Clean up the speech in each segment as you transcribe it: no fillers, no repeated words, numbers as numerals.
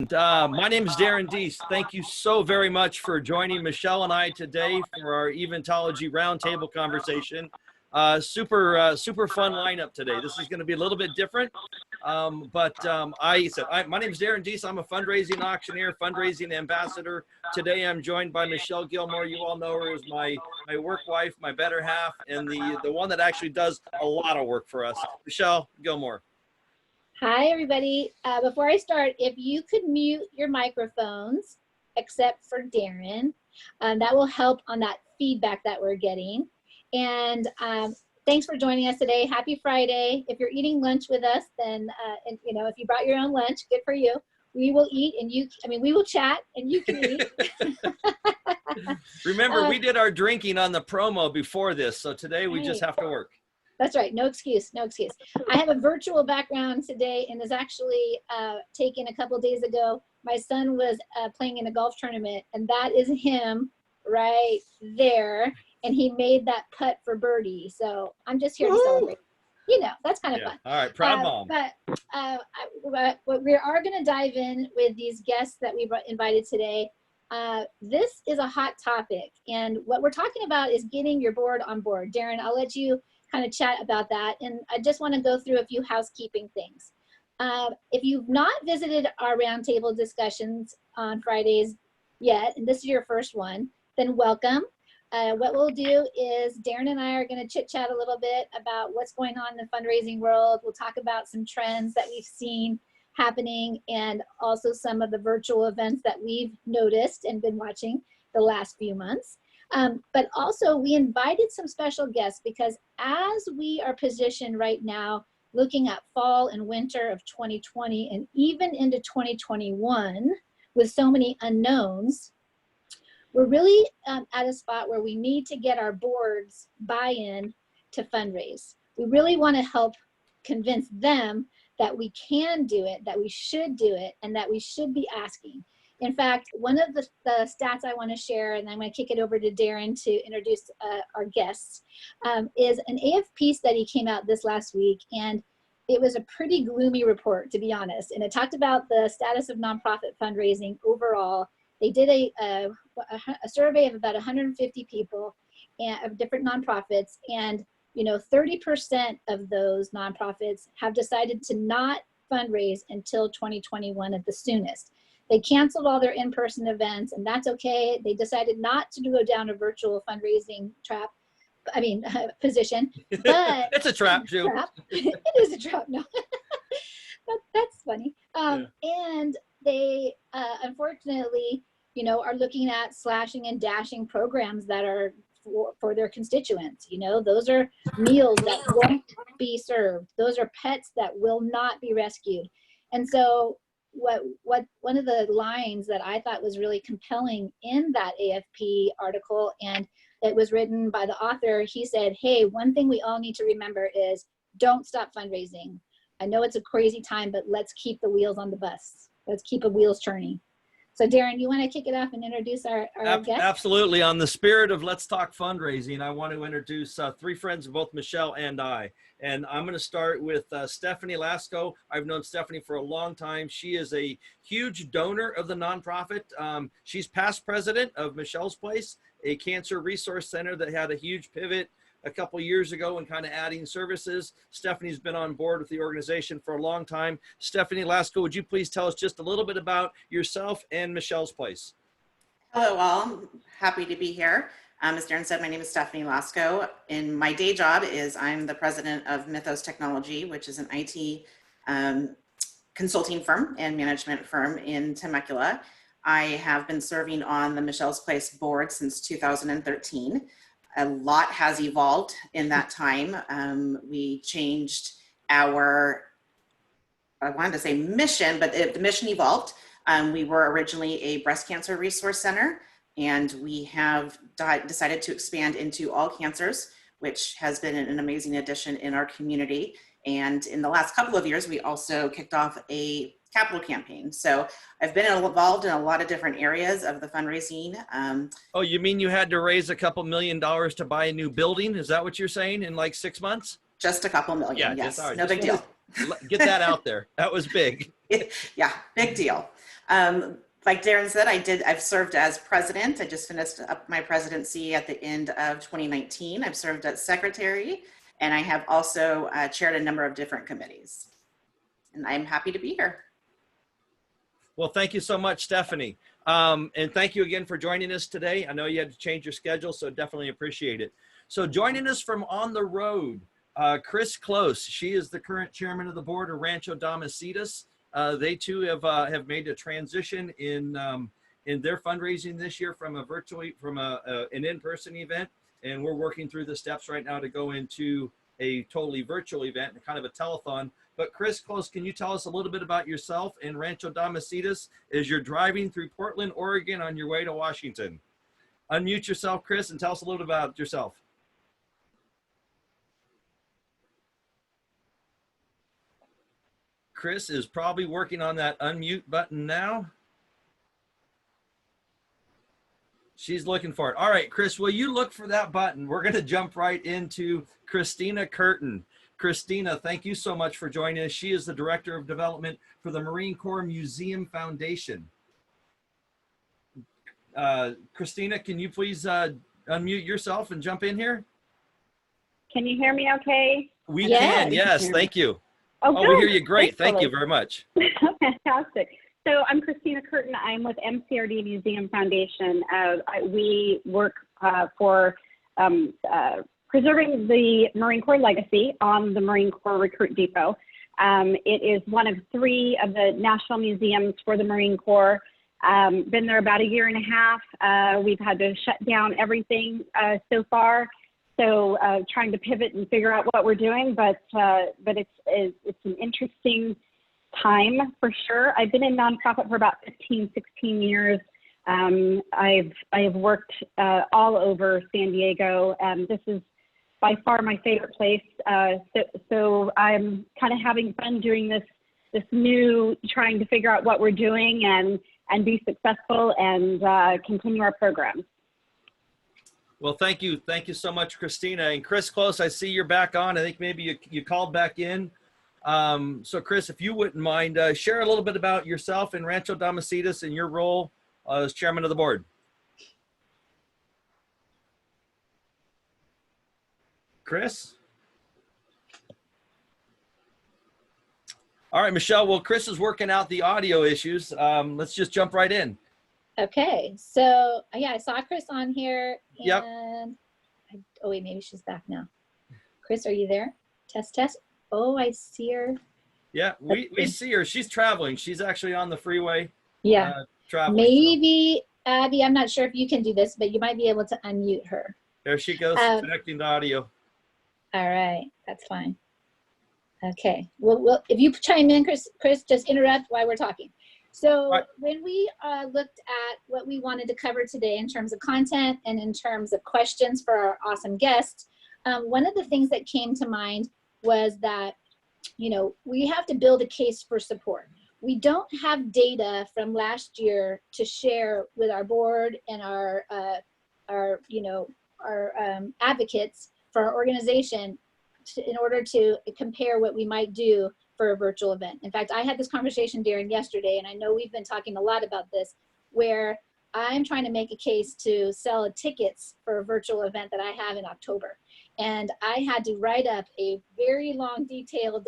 My name is Darren Deese. Thank you so very much for joining Michelle and I today for our Eventology Roundtable conversation. Super fun lineup today. This is going to be a little bit different, my name is Darren Deese. I'm a fundraising auctioneer, fundraising ambassador. Today I'm joined by Michelle Gilmore. You all know her as my work wife, my better half, and the one that actually does a lot of work for us. Michelle Gilmore. Hi, everybody. Before I start, if you could mute your microphones, except for Darren, that will help on that feedback that we're getting. And thanks for joining us today. Happy Friday. If you're eating lunch with us, then, if you brought your own lunch, good for you. We will eat and we will chat and you can eat. Remember, we did our drinking on the promo before this, so today we just have to work. That's right. No excuse. No excuse. I have a virtual background today and is actually taken a couple days ago. My son was playing in a golf tournament, and that is him right there. And he made that putt for birdie. So I'm just here to celebrate. You know, that's kind of fun. All right. Proud mom. But we are going to dive in with these guests that we've invited today. This is a hot topic. And what we're talking about is getting your board on board. Darren, I'll let you kind of chat about that. And I just want to go through a few housekeeping things. If you've not visited our roundtable discussions on Fridays yet, and this is your first one, then welcome. What we'll do is Darren and I are going to chit chat a little bit about what's going on in the fundraising world. We'll talk about some trends that we've seen happening and also some of the virtual events that we've noticed and been watching the last few months. But also we invited some special guests because as we are positioned right now, looking at fall and winter of 2020 and even into 2021 with so many unknowns, we're really at a spot where we need to get our boards buy-in to fundraise. We really want to help convince them that we can do it, that we should do it, and that we should be asking. In fact, one of the stats I want to share, and I'm going to kick it over to Darren to introduce our guests, is an AFP study came out this last week, and it was a pretty gloomy report, to be honest. And it talked about the status of nonprofit fundraising overall. They did a survey of about 150 people of different nonprofits, and 30% of those nonprofits have decided to not fundraise until 2021 at the soonest. They canceled all their in-person events, and that's okay. They decided not to go down a virtual fundraising position. But it's a trap, Joe. It is a trap, no. That's funny. And they, unfortunately, are looking at slashing and dashing programs that are for their constituents. Those are meals that won't be served. Those are pets that will not be rescued. And so one of the lines that I thought was really compelling in that AFP article, and it was written by the author, he said, hey, one thing we all need to remember is don't stop fundraising. I know it's a crazy time, but let's keep the wheels on the bus. Let's keep the wheels turning. So Darren, you want to kick it off and introduce our guest? Absolutely. On the spirit of Let's Talk Fundraising, I want to introduce three friends of both Michelle and I. And I'm going to start with Stefani Laszko. I've known Stefani for a long time. She is a huge donor of the nonprofit. She's past president of Michelle's Place, a cancer resource center that had a huge pivot a couple years ago and kind of adding services. Stefani's been on board with the organization for a long time. Stefani Laszko, would you please tell us just a little bit about yourself and Michelle's Place? Hello all, I'm happy to be here. As Darren said, my name is Stefani Laszko, and my day job is I'm the president of Mythos Technology, which is an IT consulting firm and management firm in Temecula. I have been serving on the Michelle's Place board since 2013. A lot has evolved in that time. We changed our, I wanted to say mission, but the mission evolved. We were originally a breast cancer resource center, and we have decided to expand into all cancers, which has been an amazing addition in our community. And in the last couple of years, we also kicked off a capital campaign. So I've been involved in a lot of different areas of the fundraising. Oh, you mean you had to raise a couple $1 million to buy a new building? Is that what you're saying in like 6 months? Just a couple million, yeah, yes. Just, no big deal. Get that out there. That was big. Yeah, big deal. Like Darren said, I've served as president. I just finished up my presidency at the end of 2019. I've served as secretary, and I have also chaired a number of different committees. And I'm happy to be here. Well, thank you so much, Stephanie. And thank you again for joining us today. I know you had to change your schedule, so definitely appreciate it. So joining us from on the road, Chris Close. She is the current chairman of the board of Rancho Domicitas. They too have made a transition in their fundraising this year from an in-person event, and we're working through the steps right now to go into a totally virtual event, kind of a telethon. But Chris Close, can you tell us a little bit about yourself and Rancho Domicitas as you're driving through Portland, Oregon on your way to Washington? Unmute yourself, Chris, and tell us a little bit about yourself. Chris is probably working on that unmute button now. She's looking for it. All right, Chris, will you look for that button? We're going to jump right into Christina Curtin. Christina, thank you so much for joining us. She is the Director of Development for the Marine Corps Museum Foundation. Christina, can you please unmute yourself and jump in here? Can you hear me okay? We can, yes, thank you. Oh, we hear you great. Thank you very much. Fantastic. So I'm Christina Curtin. I'm with MCRD Museum Foundation. We work for preserving the Marine Corps legacy on the Marine Corps Recruit Depot. It is one of 3 of the national museums for the Marine Corps. Been there about a year and a half. We've had to shut down everything so far. So trying to pivot and figure out what we're doing, but it's an interesting time for sure. I've been in nonprofit for about 15, 16 years. I've worked all over San Diego, and this is by far my favorite place. So I'm kind of having fun doing this new, trying to figure out what we're doing and be successful and continue our programs. Well, thank you. Thank you so much, Christina. And Chris Close, I see you're back on. I think maybe you called back in. So Chris, if you wouldn't mind, share a little bit about yourself and Rancho Domicitas and your role as chairman of the board. Chris? All right, Michelle, well, Chris is working out the audio issues. Let's just jump right in. Okay, so yeah, I saw Chris on here, and yep. Oh wait, maybe she's back now. Chris, are you there? Test, test. Oh, I see her. Yeah, we see her. She's traveling. She's actually on the freeway. Yeah. Traveling. Maybe, so. Abby, I'm not sure if you can do this, but you might be able to unmute her. There she goes, connecting to audio. All right, that's fine. Okay, well, if you chime in, Chris, just interrupt while we're talking. So when we looked at what we wanted to cover today in terms of content and in terms of questions for our awesome guests, one of the things that came to mind was that, you know, we have to build a case for support. We don't have data from last year to share with our board and our advocates for our organization in order to compare what we might do for a virtual event. In fact, I had this conversation, Darren, yesterday, and I know we've been talking a lot about this, where I'm trying to make a case to sell tickets for a virtual event that I have in October. And I had to write up a very long, detailed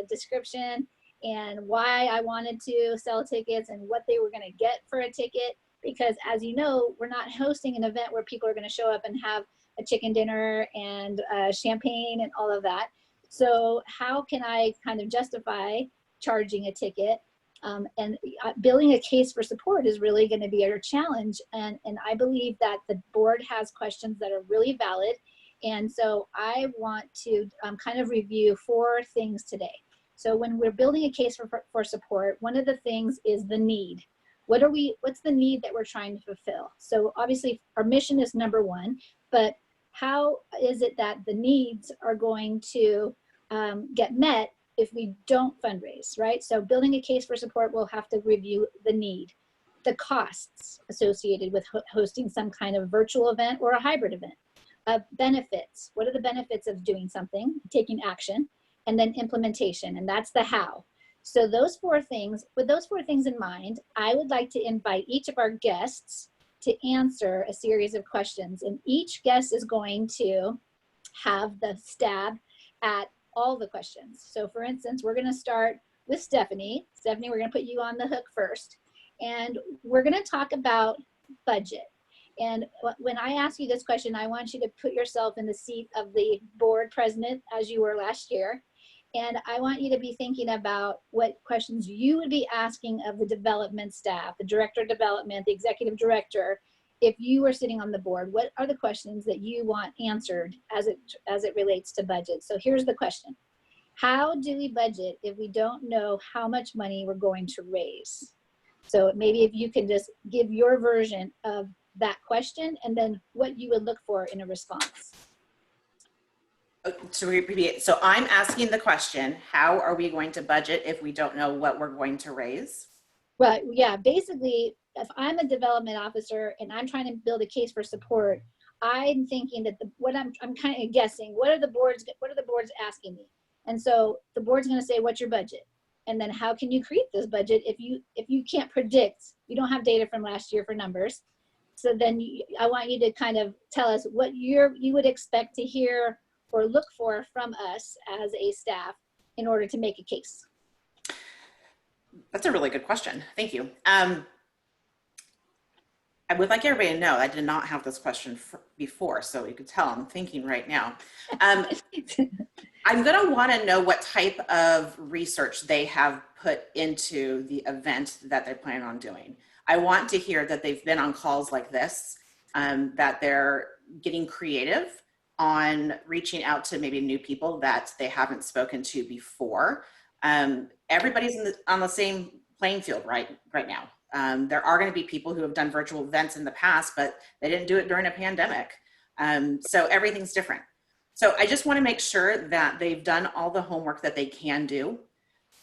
description and why I wanted to sell tickets and what they were going to get for a ticket. Because as you know, we're not hosting an event where people are going to show up and have a chicken dinner and champagne and all of that. So how can I kind of justify charging a ticket? And building a case for support is really going to be our challenge. And I believe that the board has questions that are really valid. And so I want to kind of review 4 things today. So when we're building a case for support, one of the things is the need. What's the need that we're trying to fulfill? So obviously our mission is number 1, but how is it that the needs are going to get met if we don't fundraise, right? So building a case for support, we'll have to review the need, the costs associated with hosting some kind of virtual event or a hybrid event, benefits. What are the benefits of doing something, taking action, and then implementation, and that's the how. So those four things, with those four things in mind, I would like to invite each of our guests to answer a series of questions. And each guest is going to have the stab at all the questions. So for instance, we're going to start with Stefani. Stefani, we're going to put you on the hook first. And we're going to talk about budget. And when I ask you this question, I want you to put yourself in the seat of the board president as you were last year. And I want you to be thinking about what questions you would be asking of the development staff, the director of development, the executive director. If you were sitting on the board, what are the questions that you want answered as it relates to budget? So here's the question. How do we budget if we don't know how much money we're going to raise? So maybe if you can just give your version of that question and then what you would look for in a response. So so I'm asking the question, how are we going to budget if we don't know what we're going to raise? Well, yeah, basically, if I'm a development officer and I'm trying to build a case for support, I'm thinking that I'm kind of guessing, what are the boards asking me? And so the board's going to say, what's your budget? And then how can you create this budget if you can't predict, you don't have data from last year for numbers. So then I want you to kind of tell us what you would expect to hear or look for from us as a staff in order to make a case. That's a really good question. Thank you. I would like everybody to know I did not have this question before, so you could tell I'm thinking right now. I'm going to want to know what type of research they have put into the event that they're planning on doing. I want to hear that they've been on calls like this, that they're getting creative on reaching out to maybe new people that they haven't spoken to before. Everybody's on the same playing field right now. There are going to be people who have done virtual events in the past, but they didn't do it during a pandemic. So everything's different. So I just want to make sure that they've done all the homework that they can do,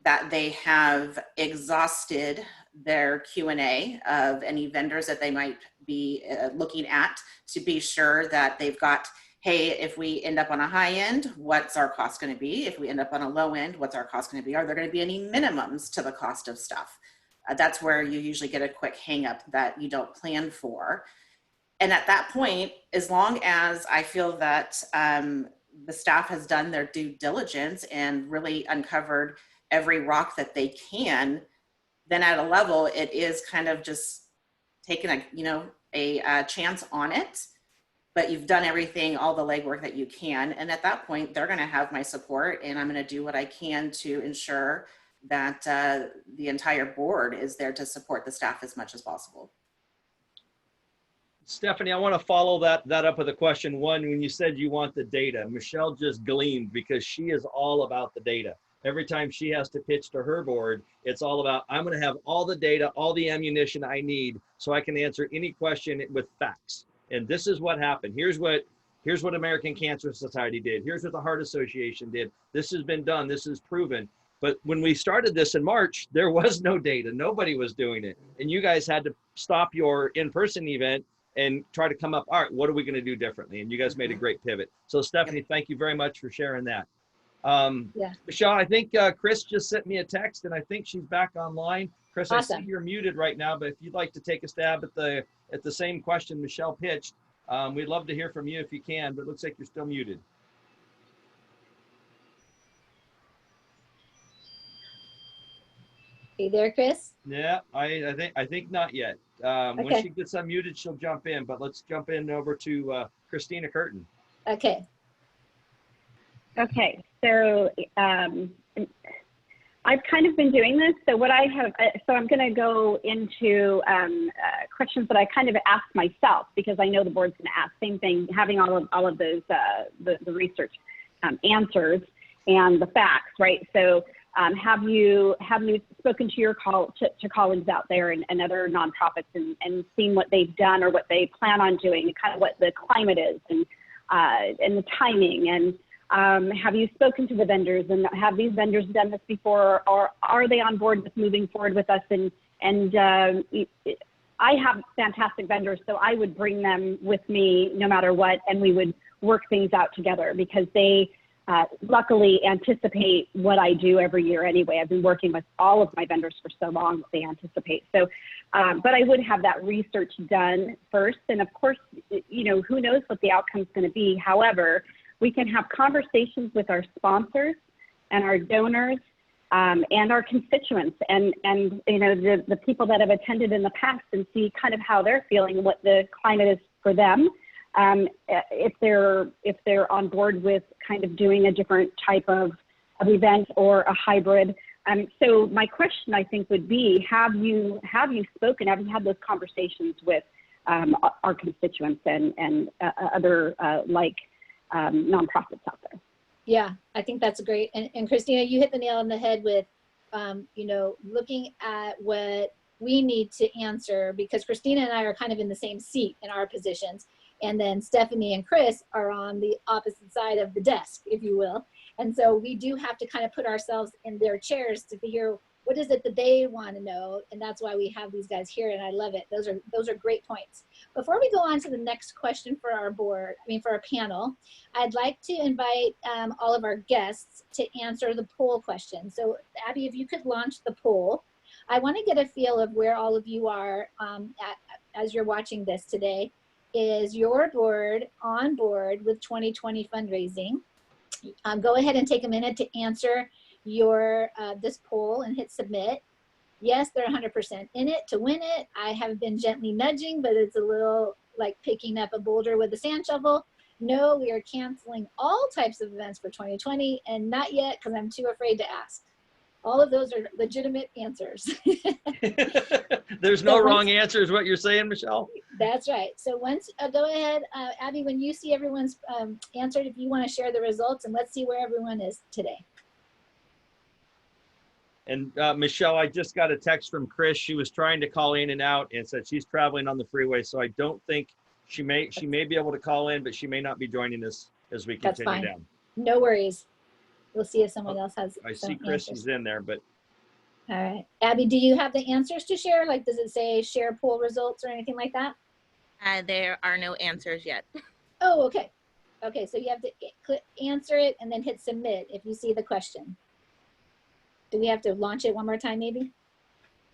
that they have exhausted their Q&A of any vendors that they might be looking at to be sure that they've got, hey, if we end up on a high end, what's our cost going to be? If we end up on a low end, what's our cost going to be? Are there going to be any minimums to the cost of stuff? That's where you usually get a quick hang up that you don't plan for. And at that point, as long as I feel that the staff has done their due diligence and really uncovered every rock that they can, then at a level, it is kind of just taking a chance on it. But you've done everything, all the legwork that you can. And at that point, they're going to have my support, and I'm going to do what I can to ensure that the entire board is there to support the staff as much as possible. Stefani, I want to follow that up with a question. One, when you said you want the data, Michelle just gleamed because she is all about the data. Every time she has to pitch to her board, it's all about, I'm going to have all the data, all the ammunition I need so I can answer any question with facts. And this is what happened. Here's what American Cancer Society did. Here's what the Heart Association did. This has been done. This is proven. But when we started this in March, there was no data. Nobody was doing it. And you guys had to stop your in-person event and try to come up, all right, what are we going to do differently? And you guys made a great pivot. So Stefani, thank you very much for sharing that. Michelle, I think Chris just sent me a text and I think she's back online. Chris, awesome. I see you're muted right now, but if you'd like to take a stab at the same question Michelle pitched, we'd love to hear from you if you can, but it looks like you're still muted. Are you there, Chris? Yeah, I think not yet. Okay. When she gets unmuted, she'll jump in, but let's jump in over to Christina Curtin. Okay. Okay, so I've kind of been doing this. So what I have, so I'm going to go into questions that I kind of asked myself because I know the board's going to ask. Same thing, having all of those the research answers and the facts, right? So have you spoken to your colleagues out there and other nonprofits and seen what they've done or what they plan on doing, kind of what the climate is and the timing, and have you spoken to the vendors, and have these vendors done this before, or are they on board with moving forward with us? And I have fantastic vendors, so I would bring them with me no matter what, and we would work things out together because they luckily anticipate what I do every year anyway. I've been working with all of my vendors for so long that they anticipate. So, but I would have that research done first. And of course, you know, who knows what the outcome is going to be. However, we can have conversations with our sponsors and our donors and our constituents and you know, the people that have attended in the past and see kind of how they're feeling, what the climate is for them. If they're on board with kind of doing a different type of event or a hybrid. So my question, I think, would be, have you spoken, have you had those conversations with our constituents and other nonprofits out there? Yeah, I think that's great. And Christina, you hit the nail on the head with, you know, looking at what we need to answer, because Christina and I are kind of in the same seat in our positions. And then Stefani and Chris are on the opposite side of the desk, if you will. And so we do have to kind of put ourselves in their chairs to hear what is it that they want to know. And that's why we have these guys here, and I love it. Those are great points. Before we go on to the next question for our board, for our panel, I'd like to invite all of our guests to answer the poll question. So Abby, if you could launch the poll. I want to get a feel of where all of you are as you're watching this today. Is your board on board with 2020 fundraising? Go ahead and take a minute to answer your this poll and hit submit. Yes, they're 100% in it to win it. I have been gently nudging, but it's a little like picking up a boulder with a sand shovel. No, we are canceling all types of events for 2020, and not yet because I'm too afraid to ask. All of those are legitimate answers. There's no wrong answer is what you're saying, Michelle? That's right. So once, go ahead, Abby, when you see everyone's answered, if you want to share the results, and let's see where everyone is today. And Michelle, I just got a text from Chris. She was trying to call in and out and said she's traveling on the freeway. So I don't think she may be able to call in, but she may not be joining us as we continue That's fine. down. No worries. We'll see if someone else has. I see Chris is in there, but. All right. Abby, do you have the answers to share? Like, does it say share poll results or anything like that? There are no answers yet. Oh, okay. Okay, so you have to click answer it and then hit submit if you see the question. Do we have to launch it one more time maybe?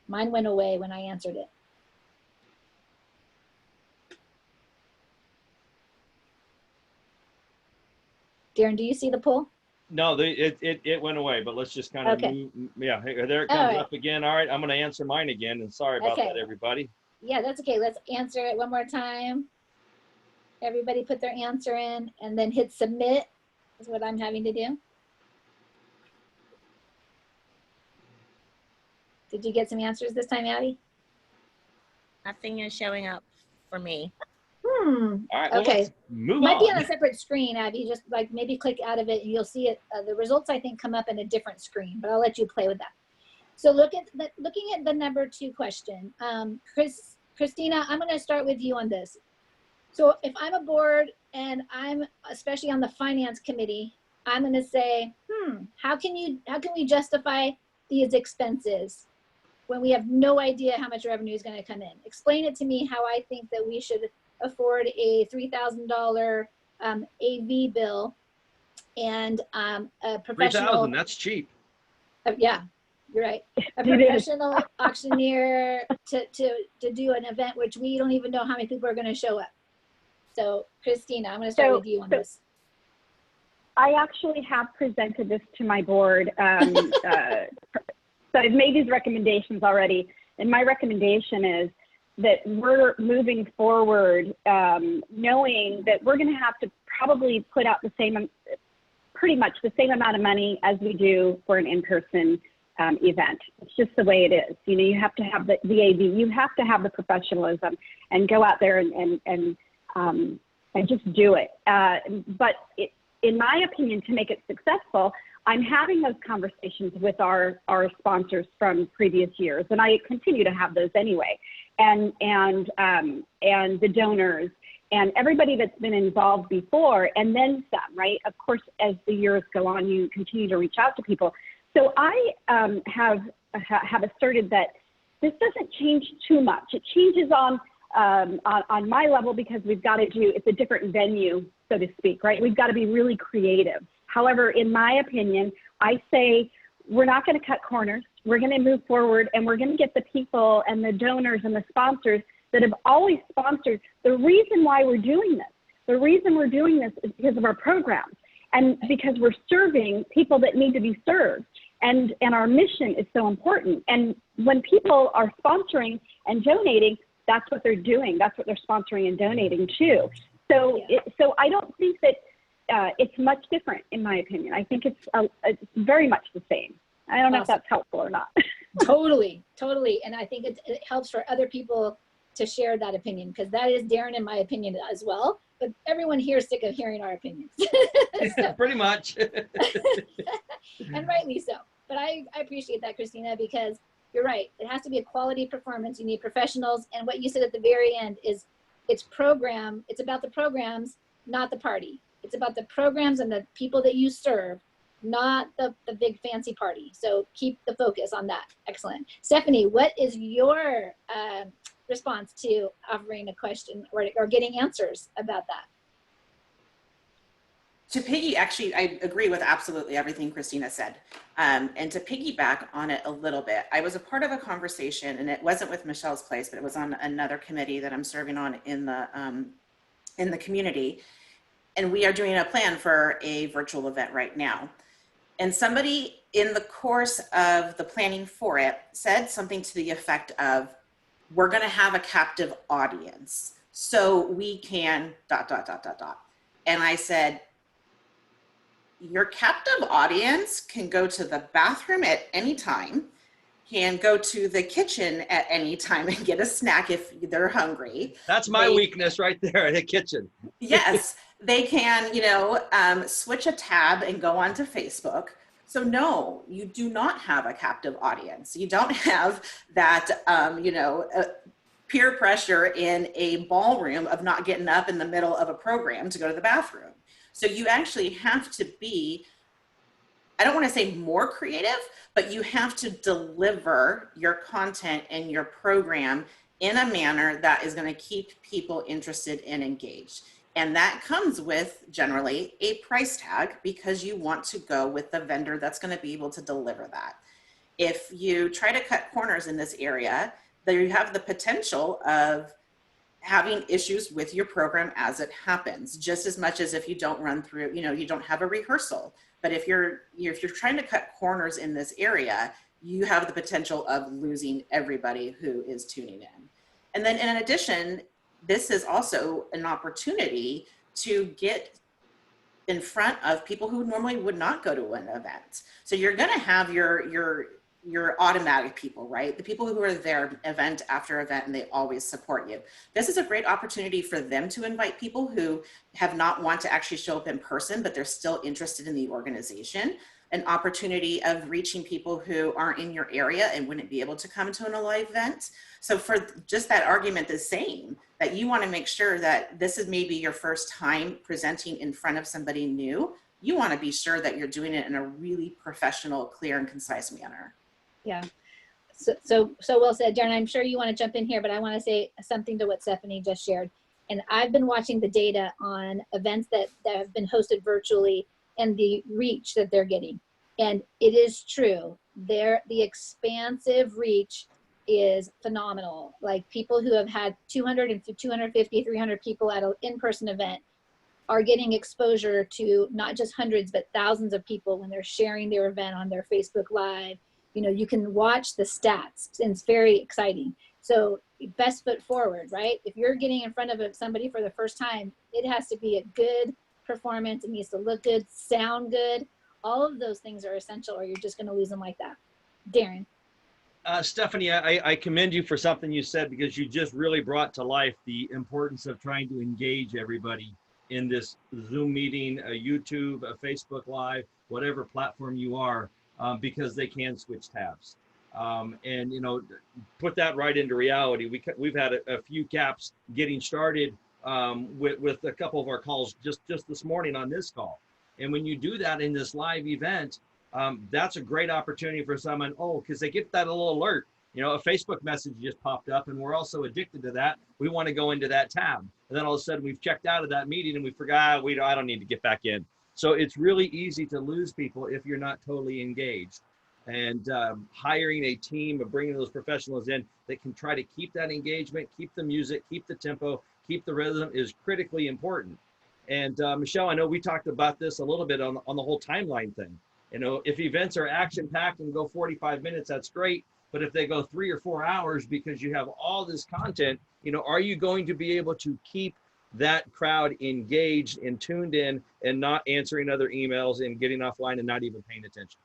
Mine went away when I answered it. Darren, do you see the poll? No, it went away, but let's just kind of, okay. Yeah, there it comes up again. All right, I'm going to answer mine again, and sorry about that, everybody. Yeah, that's okay. Let's answer it one more time. Everybody put their answer in and then hit submit is what I'm having to do. Did you get some answers this time, Abby? Nothing is showing up for me. All right, well, okay. let's move Might on. be on a separate screen, Abby. Just like maybe click out of it and you'll see it. The results, I think, come up in a different screen, but I'll let you play with that. So looking at the number 2 question, Christina, I'm going to start with you on this. So if I'm a board and I'm especially on the finance committee, I'm going to say, how can we justify these expenses when we have no idea how much revenue is going to come in? Explain it to me how I think that we should afford a $3,000 AV bill and a professional. $3,000, that's cheap. Yeah, you're right. A professional auctioneer to do an event which we don't even know how many people are going to show up. So Christina, I'm going to start with you on this. I actually have presented this to my board. So I've made these recommendations already. And my recommendation is that we're moving forward knowing that we're going to have to probably put out pretty much the same amount of money as we do for an in-person event. It's just the way it is. You know, you have to have the AV, you have to have the professionalism and go out there and just do it. But in my opinion, to make it successful, I'm having those conversations with our sponsors from previous years, and I continue to have those anyway, and the donors and everybody that's been involved before, and then some, right? Of course, as the years go on, you continue to reach out to people. So I have asserted that this doesn't change too much. It changes on my level because we've got to it's a different venue, so to speak, right? We've got to be really creative However, in my opinion, I say we're not going to cut corners. We're going to move forward, and we're going to get the people and the donors and the sponsors that have always sponsored. The reason why we're doing this is because of our programs and because we're serving people that need to be served. And our mission is so important. And when people are sponsoring and donating, that's what they're doing. That's what they're sponsoring and donating to. So, so I don't think that it's much different, in my opinion. I think it's very much the same. I don't know if that's helpful or not. Totally. And I think it helps for other people to share that opinion, because that is Darren and my opinion as well. But everyone here is sick of hearing our opinions. So, pretty much. And rightly so. But I appreciate that, Christina, because you're right. It has to be a quality performance. You need professionals. And what you said at the very end is it's about the programs, not the party. It's about the programs and the people that you serve, not the big fancy party. So keep the focus on that. Excellent. Stephanie, what is your response to offering a question or getting answers about that? Actually, I agree with absolutely everything Christina said. And to piggyback on it a little bit, I was a part of a conversation, and it wasn't with Michelle's place, but it was on another committee that I'm serving on in the community. And we are doing a plan for a virtual event right now. And somebody in the course of the planning for it said something to the effect of, we're going to have a captive audience, so we can ... And I said, your captive audience can go to the bathroom at any time, can go to the kitchen at any time and get a snack if they're hungry. That's my weakness right there, the kitchen. Yes, they can, switch a tab and go onto Facebook. So no, you do not have a captive audience. You don't have that, peer pressure in a ballroom of not getting up in the middle of a program to go to the bathroom. So you actually have to be, I don't want to say more creative, but you have to deliver your content and your program in a manner that is going to keep people interested and engaged. And that comes with generally a price tag, because you want to go with the vendor that's going to be able to deliver that. If you try to cut corners in this area, then you have the potential of having issues with your program as it happens, just as much as if you don't run through, you don't have a rehearsal. But if you're trying to cut corners in this area, you have the potential of losing everybody who is tuning in. And then in addition, this is also an opportunity to get in front of people who normally would not go to an event. So you're going to have your automatic people, right? The people who are there event after event, and they always support you. This is a great opportunity for them to invite people who have not want to actually show up in person, but they're still interested in the organization. An opportunity of reaching people who aren't in your area and wouldn't be able to come to a live event. So for just that argument, the same, that you want to make sure that this is maybe your first time presenting in front of somebody new, you want to be sure that you're doing it in a really professional, clear, and concise manner. Yeah. So well said, Darren. I'm sure you want to jump in here, but I want to say something to what Stephanie just shared. And I've been watching the data on events that have been hosted virtually and the reach that they're getting. And it is true. The expansive reach is phenomenal. Like people who have had 200 and 250, 300 people at an in-person event are getting exposure to not just hundreds, but thousands of people when they're sharing their event on their Facebook Live. You can watch the stats, and it's very exciting. So best foot forward, right? If you're getting in front of somebody for the first time, it has to be a good performance. It needs to look good, sound good. All of those things are essential, or you're just going to lose them like that. Darren. Stephanie, I commend you for something you said, because you just really brought to life the importance of trying to engage everybody in this Zoom meeting, a YouTube, a Facebook Live, whatever platform you are. Because they can switch tabs, and put that right into reality. We've had a few caps getting started with a couple of our calls just this morning on this call. And when you do that in this live event, that's a great opportunity for someone. Because they get that little alert. A Facebook message just popped up, and we're also addicted to that. We want to go into that tab, and then all of a sudden we've checked out of that meeting and we forgot I don't need to get back in. So it's really easy to lose people if you're not totally engaged. And hiring a team of bringing those professionals in that can try to keep that engagement, keep the music, keep the tempo, keep the rhythm is critically important. And Michelle, I know we talked about this a little bit on the whole timeline thing. You know, if events are action-packed and go 45 minutes, that's great. But if they go 3 or 4 hours because you have all this content, you know, are you going to be able to keep that crowd engaged and tuned in and not answering other emails and getting offline and not even paying attention?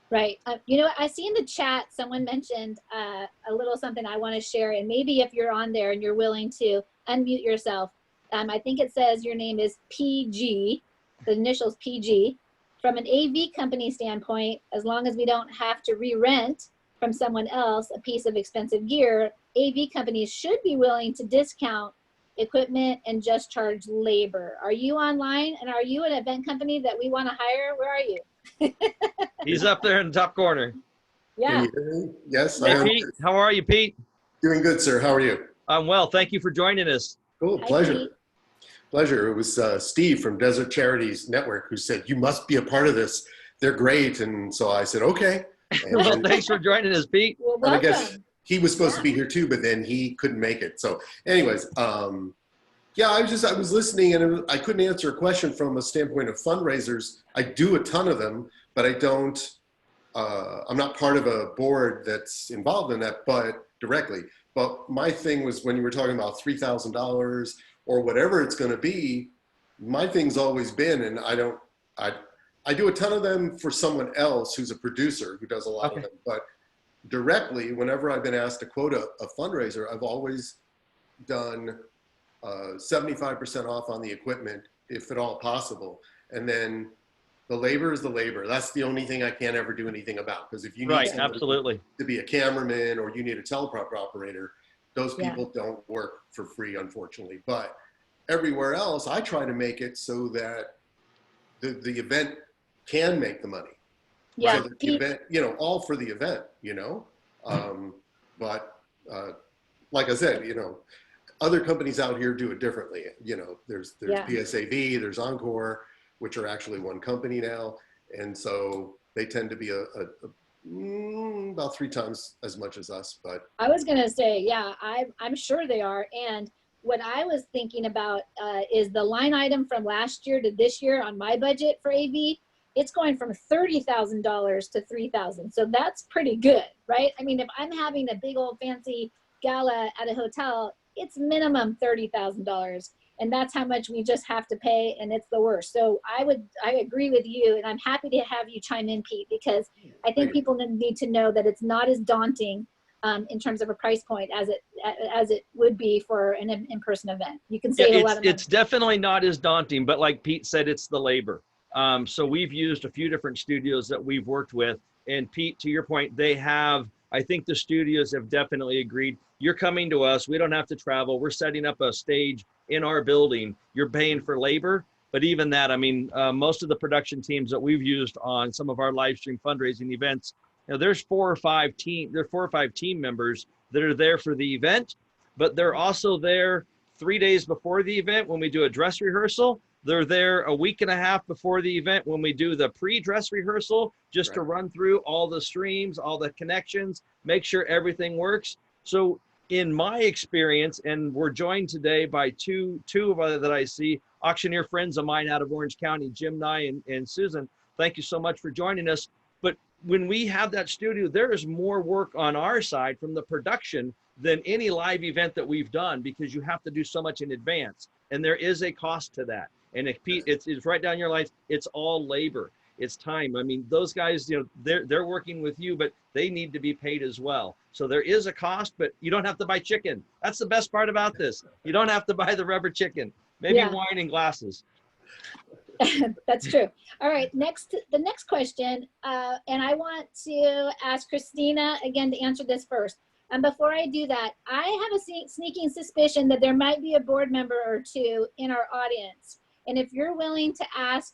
Right. You know, I see in the chat, someone mentioned a little something I want to share. And maybe if you're on there and you're willing to unmute yourself, I think it says your name is PG, the initials PG. From an AV company standpoint, as long as we don't have to re-rent from someone else a piece of expensive gear, AV companies should be willing to discount equipment and just charge labor. Are you online and are you an event company that we want to hire? Where are you? He's up there in the top corner. Yeah. Can you hear me? Yes, I Hey, am. Pete, how are you, Pete? Doing good, sir. How are you? I'm well. Thank you for joining us. Cool. Hi, Pleasure. Pete. Pleasure. It was Steve from Desert Charities Network who said, you must be a part of this. They're great. And so I said, okay. Well, And, thanks for joining us, Pete. Well, and I welcome. guess he was supposed to be here too, but then he couldn't make it. So anyways, yeah, I was listening and I couldn't answer a question from a standpoint of fundraisers. I do a ton of them, but I don't, I'm not part of a board that's involved in that, but directly. But my thing was when you were talking about $3,000 or whatever it's going to be, my thing's always been, and I do a ton of them for someone else who's a producer who does a lot of them, but directly, whenever I've been asked to quote a fundraiser, I've always done 75% off on the equipment, if at all possible. And then the labor is the labor. That's the only thing I can't ever do anything about. Because if you need Absolutely. to be a cameraman or you need a teleprompter operator, those people don't work for free, unfortunately. But everywhere else, I try to make it so that the event can make the money. Yeah. So that the event, you know, all for the event, you know. But like I said, you know, other companies out here do it differently. You know, there's PSAV, there's Encore, which are actually one company now. And so they tend to be about 3 times as much as us. But I was going to say, yeah, I'm sure they are. And what I was thinking about is the line item from last year to this year on my budget for AV. It's going from $30,000 to $3,000. So that's pretty good, right? I mean, if I'm having a big old fancy gala at a hotel, it's minimum $30,000. And that's how much we just have to pay. And it's the worst. So I agree with you. And I'm happy to have you chime in, Pete, because I think people need to know that it's not as daunting in terms of a price point as it would be for an in-person event. You can save a lot of money. It's definitely not as daunting, but like Pete said, it's the labor. So we've used a few different studios that we've worked with. And Pete, to your point, I think the studios have definitely agreed. You're coming to us. We don't have to travel. We're setting up a stage in our building. You're paying for labor. But even that, I mean, most of the production teams that we've used on some of our live stream fundraising events, you know, there's 4 or 5 team members that are there for the event, but they're also there 3 days before the event when we do a dress rehearsal. They're there a week and a half before the event when we do the pre-dress rehearsal, just to run through all the streams, all the connections, make sure everything works. So in my experience, and we're joined today by two that I see, auctioneer friends of mine out of Orange County, Jim Nye and Susan. Thank you so much for joining us. But when we have that studio, there is more work on our side from the production than any live event that we've done, because you have to do so much in advance. And there is a cost to that. And if Pete, it's right down your lines, it's all labor, it's time. I mean, those guys, you know, they're working with you, but they need to be paid as well. So there is a cost, but you don't have to buy chicken. That's the best part about this. You don't have to buy the rubber chicken, maybe wine and glasses. That's true. All right, the next question, and I want to ask Christina again to answer this first. And before I do that, I have a sneaking suspicion that there might be a board member or two in our audience. And if you're willing to ask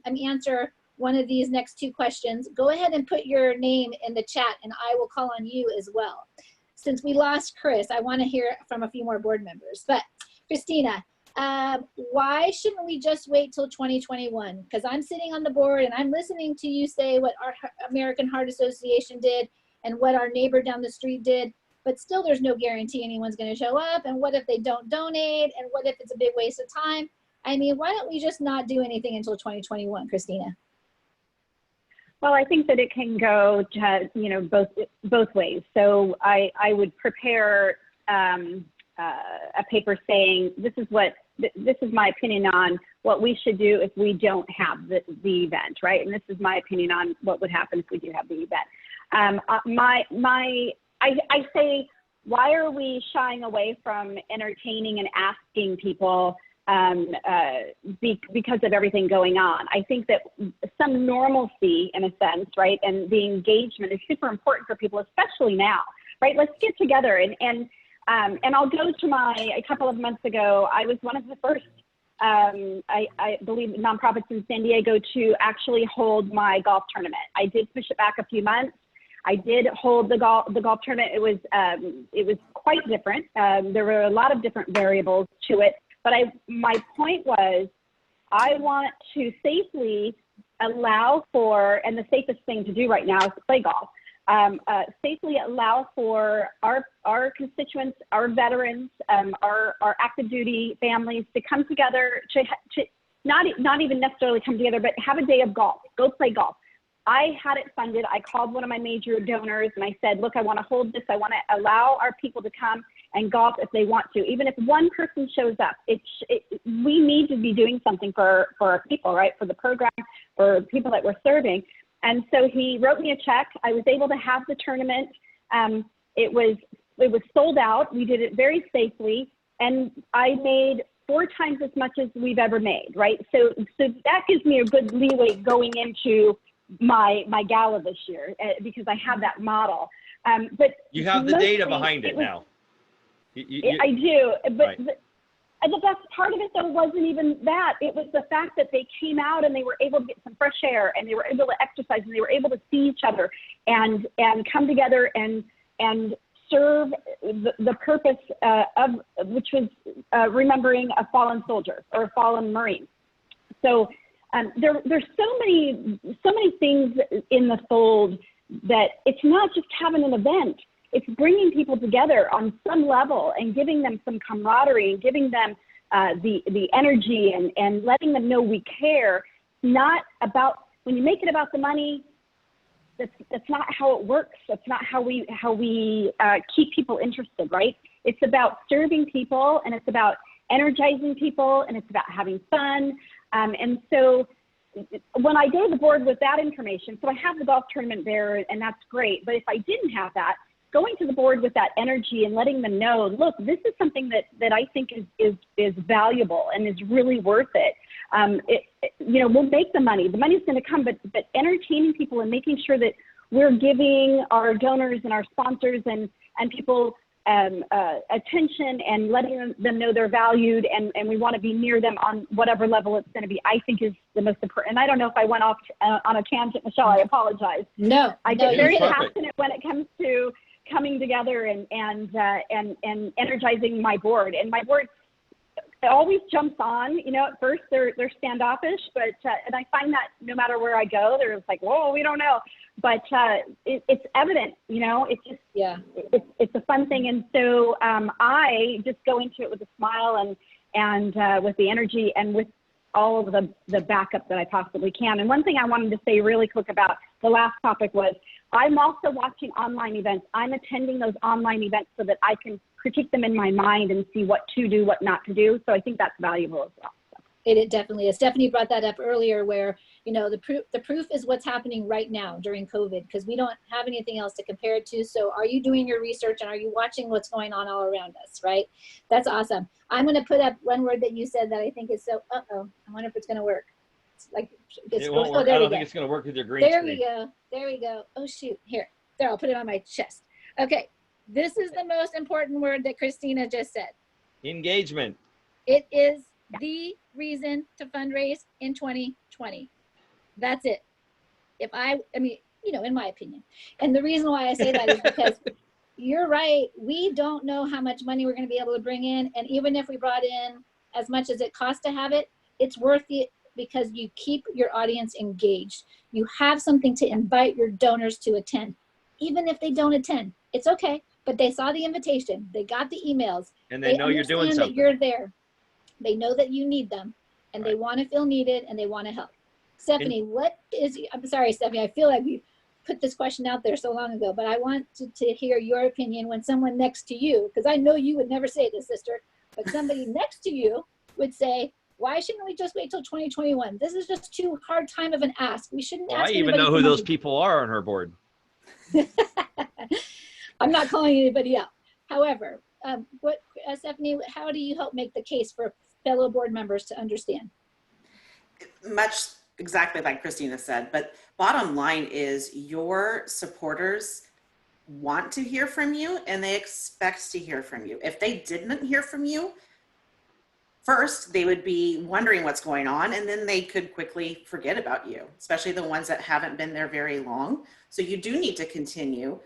answer one of these next 2 questions, go ahead and put your name in the chat and I will call on you as well. Since we lost Chris, I want to hear from a few more board members. But Christina, why shouldn't we just wait till 2021? Because I'm sitting on the board and I'm listening to you say what our American Heart Association did and what our neighbor down the street did, but still there's no guarantee anyone's going to show up. And what if they don't donate? And what if it's a big waste of time? I mean, why don't we just not do anything until 2021, Christina? Well, I think that it can go to, you know, both ways. So I would prepare a paper saying this is my opinion on what we should do if we don't have the event, right? And this is my opinion on what would happen if we do have the event. I say, why are we shying away from entertaining and asking people because of everything going on? I think that some normalcy, in a sense, right, and the engagement is super important for people, especially now, right? Let's get together and I'll go to a couple of months ago, I was one of the first, I believe, nonprofits in San Diego to actually hold my golf tournament. I did push it back a few months. I did hold the golf tournament. It was quite different. There were a lot of different variables to it, but my point was, I want to safely allow for, and the safest thing to do right now is to play golf. Safely allow for our constituents, our veterans, our active duty families to come together to not even necessarily come together, but have a day of golf, go play golf. I had it funded. I called one of my major donors and I said, look, I want to hold this. I want to allow our people to come and golf if they want to. Even if one person shows up, we need to be doing something for our people, right? For the program, for people that we're serving. And so he wrote me a check. I was able to have the tournament. It was sold out. We did it very safely. And I made 4 times as much as we've ever made, right? So that gives me a good leeway going into my gala this year because I have that model. But you have the data behind it now. I do, but right. The best part of it though wasn't even that. It was the fact that they came out and they were able to get some fresh air and they were able to exercise and they were able to see each other and come together and serve the purpose of which was remembering a fallen soldier or a fallen Marine. So there's so many things in the fold that it's not just having an event. It's bringing people together on some level and giving them some camaraderie and giving them the energy and letting them know we care. Not about, when you make it about the money, that's not how it works. That's not how we keep people interested, right? It's about serving people and it's about energizing people and it's about having fun. And so when I go to the board with that information, so I have the golf tournament there and that's great. But if I didn't have that, going to the board with that energy and letting them know, look, this is something that I think is valuable and is really worth it. We'll make the money. The money's going to come, but entertaining people and making sure that we're giving our donors and our sponsors and people attention and letting them know they're valued and we want to be near them on whatever level it's going to be, I think is the most important. And I don't know if I went off on a tangent, Michelle, I apologize. No. I get very passionate when it comes to coming together and energizing my board. And my board always jumps on, at first they're standoffish, but, and I find that no matter where I go, they're like, whoa, we don't know. But it's evident, it's just, it's a fun thing. And so I just go into it with a smile and with the energy and with all of the backup that I possibly can. And one thing I wanted to say really quick about the last topic was, I'm also watching online events. I'm attending those online events so that I can critique them in my mind and see what to do, what not to do. So I think that's valuable as well. It definitely is. Stephanie brought that up earlier where, the proof is what's happening right now during COVID because we don't have anything else to compare it to. So are you doing your research and are you watching what's going on all around us, right? That's awesome. I'm going to put up one word that you said that I think is so, I wonder if it's going to work. It won't work. I don't think it's going to work with your green screen. There we go. Oh, shoot. Here. There, I'll put it on my chest. Okay. This is the most important word that Christina just said. Engagement. It is the reason to fundraise in 2020. That's it. In my opinion. And the reason why I say that is because you're right. We don't know how much money we're going to be able to bring in. And even if we brought in as much as it costs to have it, it's worth it because you keep your audience engaged. You have something to invite your donors to attend. Even if they don't attend, it's okay, but they saw the invitation, they got the emails, And they know you're doing understand something. that you're there. They know that you need them, and they Right. want to feel needed, and they want to help. Stephanie, I'm sorry, Stephanie, I feel like we put this question out there so long ago, but I want to hear your opinion when someone next to you, because I know you would never say this, sister, but somebody next to you would say, why shouldn't we just wait till 2021? This is just too hard time of an ask. We shouldn't Well, ask I even anybody know for who those money." people are on her board. I'm not calling anybody out. However, Stephanie, how do you help make the case for fellow board members to understand? Much exactly like Christina said, but bottom line is your supporters want to hear from you and they expect to hear from you. If they didn't hear from you, first, they would be wondering what's going on, and then they could quickly forget about you, especially the ones that haven't been there very long. So you do need to continue.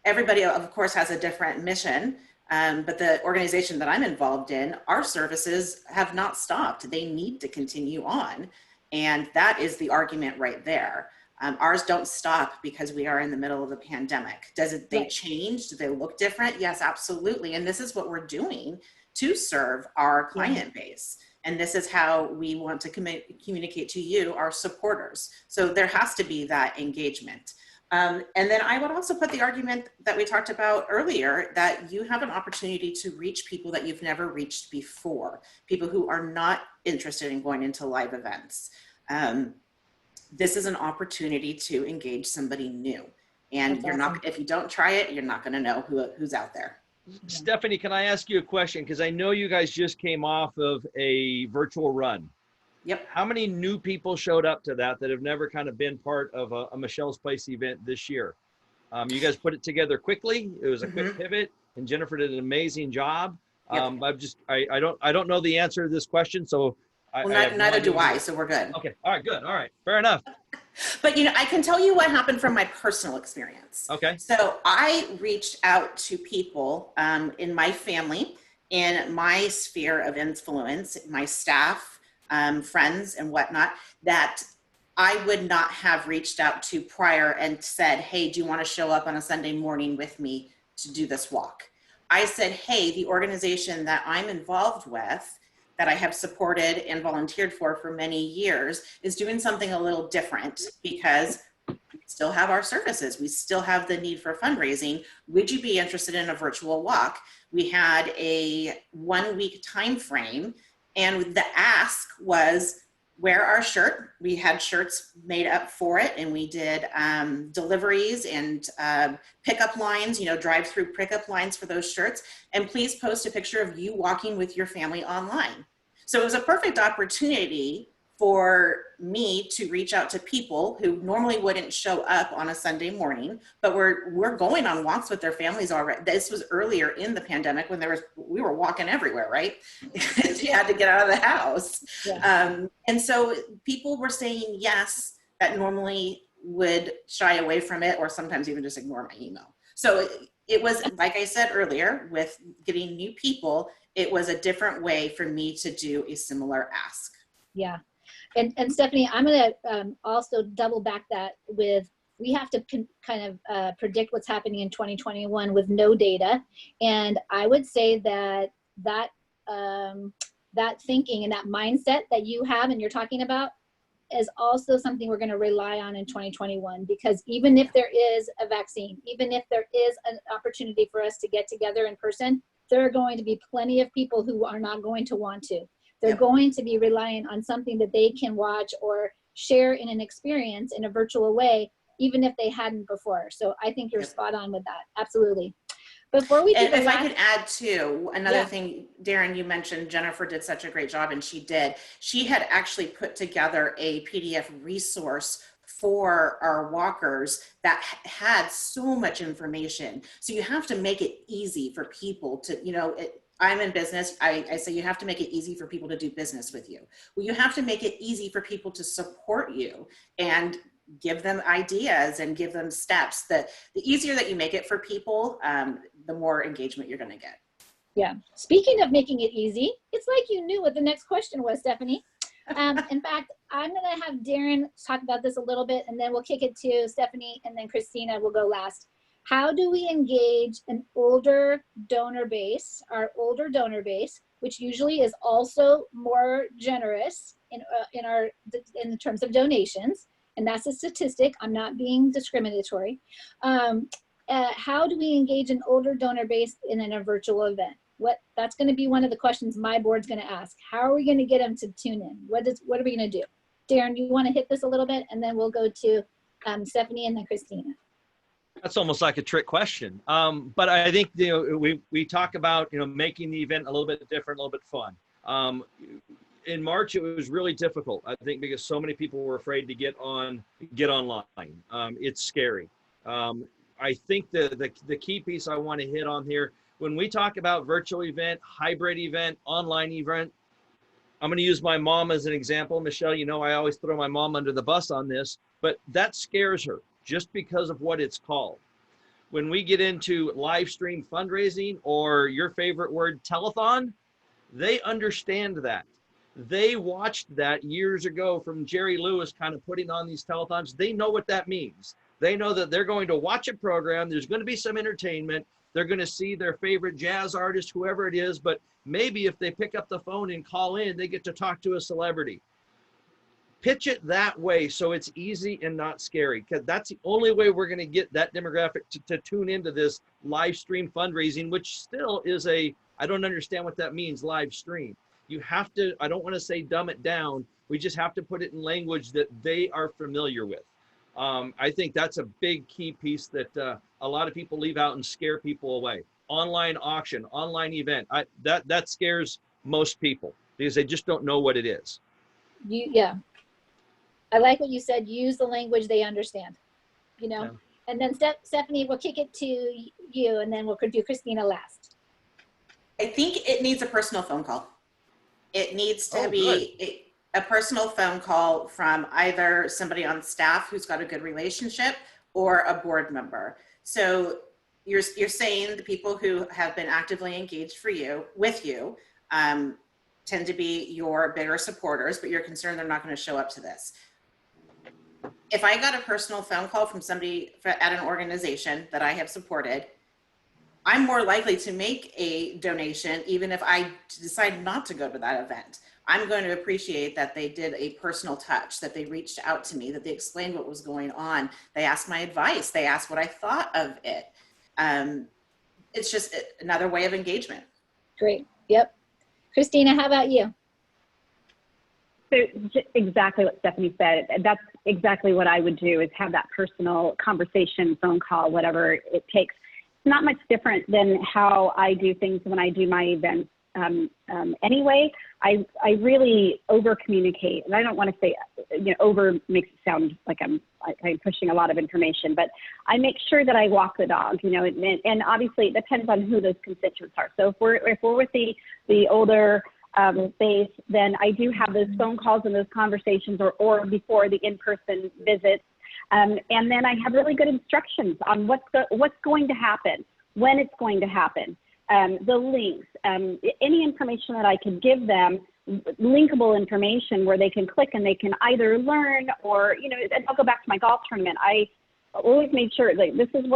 Everybody, of course, has a different mission, but the organization that I'm involved in, our services have not stopped. They need to continue on. And that is the argument right there. Ours don't stop because we are in the middle of a pandemic. They change? Do they look different? Yes, absolutely. And this is what we're doing to serve our client base. And this is how we want to communicate to you, our supporters. So there has to be that engagement. And then I would also put the argument that we talked about earlier, that you have an opportunity to reach people that you've never reached before, people who are not interested in going into live events. This is an opportunity to engage somebody new. And That's you're awesome. not, if you don't try it, you're not going to know who's out there. Stephanie, can I ask you a question? Because I know you guys just came off of a virtual run. Yep. How many new people showed up to that have never kind of been part of a Michelle's Place event this year? You guys put it together quickly. It was a quick pivot, and Jennifer did an amazing job. Yep. I don't know the answer to this question, so Neither do I, so we're good. Okay, all right, good, all right, fair enough. But I can tell you what happened from my personal experience. Okay. So I reached out to people in my family, in my sphere of influence, my staff, friends and whatnot, that I would not have reached out to prior and said, hey, do you want to show up on a Sunday morning with me to do this walk? I said, hey, the organization that I'm involved with, that I have supported and volunteered for many years, is doing something a little different because we still have our services. We still have the need for fundraising. Would you be interested in a virtual walk? We had a 1-week time frame, and the ask was wear our shirt. We had shirts made up for it, and we did deliveries and pickup lines, drive-through pickup lines for those shirts. And please post a picture of you walking with your family online. So it was a perfect opportunity for me to reach out to people who normally wouldn't show up on a Sunday morning, but we're going on walks with their families already. This was earlier in the pandemic when we were walking everywhere, right? You had to get out of the house. Yeah. And so people were saying yes that normally would shy away from it, or sometimes even just ignore my email. So it was, like I said earlier, with getting new people, it was a different way for me to do a similar ask. Yeah. And Stephanie, I'm going to also double back that with, we have to kind of predict what's happening in 2021 with no data. And I would say that thinking and that mindset that you have and you're talking about is also something we're going to rely on in 2021, because even if there is a vaccine, even if there is an opportunity for us to get together in person, there are going to be plenty of people who are not going to want to. They're going to be reliant on something that they can watch or share in an experience in a virtual way, even if they hadn't before. So I think you're spot on with that. Absolutely. Before we do and if I could add too, another thing, Darren, you mentioned Jennifer did such a great job, and she did. She had actually put together a PDF resource for our walkers that had so much information. So you have to make it easy for people to, I'm in business. I say you have to make it easy for people to do business with you. Well, you have to make it easy for people to support you and give them ideas and give them steps. The easier that you make it for people, the more engagement you're going to get. Yeah. Speaking of making it easy, it's like you knew what the next question was, Stephanie. In fact, I'm going to have Darren talk about this a little bit, and then we'll kick it to Stephanie, and then Christina will go last. How do we engage an older donor base, our older donor base, which usually is also more generous in terms of donations, and that's a statistic. I'm not being discriminatory. How do we engage an older donor base in a virtual event? That's going to be one of the questions my board's going to ask. How are we going to get them to tune in? What are we going to do? Darren, you want to hit this a little bit, and then we'll go to Stephanie and then Christina. That's almost like a trick question. But I think, we talk about, making the event a little bit different, a little bit fun. In March, it was really difficult, I think, because so many people were afraid to get online. It's scary. I think the key piece I want to hit on here, when we talk about virtual event, hybrid event, online event, I'm going to use my mom as an example. Michelle, I always throw my mom under the bus on this, but that scares her just because of what it's called. When we get into live stream fundraising, or your favorite word, telethon, they understand that. They watched that years ago from Jerry Lewis kind of putting on these telethons. They know what that means. They know that they're going to watch a program. There's going to be some entertainment. They're going to see their favorite jazz artist, whoever it is, but maybe if they pick up the phone and call in, they get to talk to a celebrity. Pitch it that way so it's easy and not scary, because that's the only way we're going to get that demographic to tune into this live stream fundraising, which still is I don't understand what that means, live stream. You have to, I don't want to say dumb it down, we just have to put it in language that they are familiar with. I think that's a big key piece that a lot of people leave out and scare people away. Online auction, online event, that scares most people because they just don't know what it is. Yeah. I like what you said, use the language they understand, Yeah. And then Stephanie, we'll kick it to you, and then we'll do Christina last. I think it needs a personal phone call. It needs to be a personal phone call from either somebody on staff who's got a good relationship or a board member. So you're saying the people who have been actively engaged with you tend to be your bigger supporters, but you're concerned they're not going to show up to this. If I got a personal phone call from somebody at an organization that I have supported, I'm more likely to make a donation even if I decide not to go to that event. I'm going to appreciate that they did a personal touch, that they reached out to me, that they explained what was going on. They asked my advice. They asked what I thought of it. It's just another way of engagement. Great. Yep. Christina, how about you? So exactly what Stephanie said. That's exactly what I would do, is have that personal conversation, phone call, whatever it takes. It's not much different than how I do things when I do my events. Anyway, I really over communicate, and I don't want to say, over makes it sound like I'm pushing a lot of information, but I make sure that I walk the dog, and obviously it depends on who those constituents are. So if we're with the older base, then I do have those phone calls and those conversations, or before the in-person visits. And then I have really good instructions on what's going to happen, when it's going to happen, the links, any information that I can give them, linkable information where they can click and they can either learn or, and I'll go back to my golf tournament. I always made sure that this is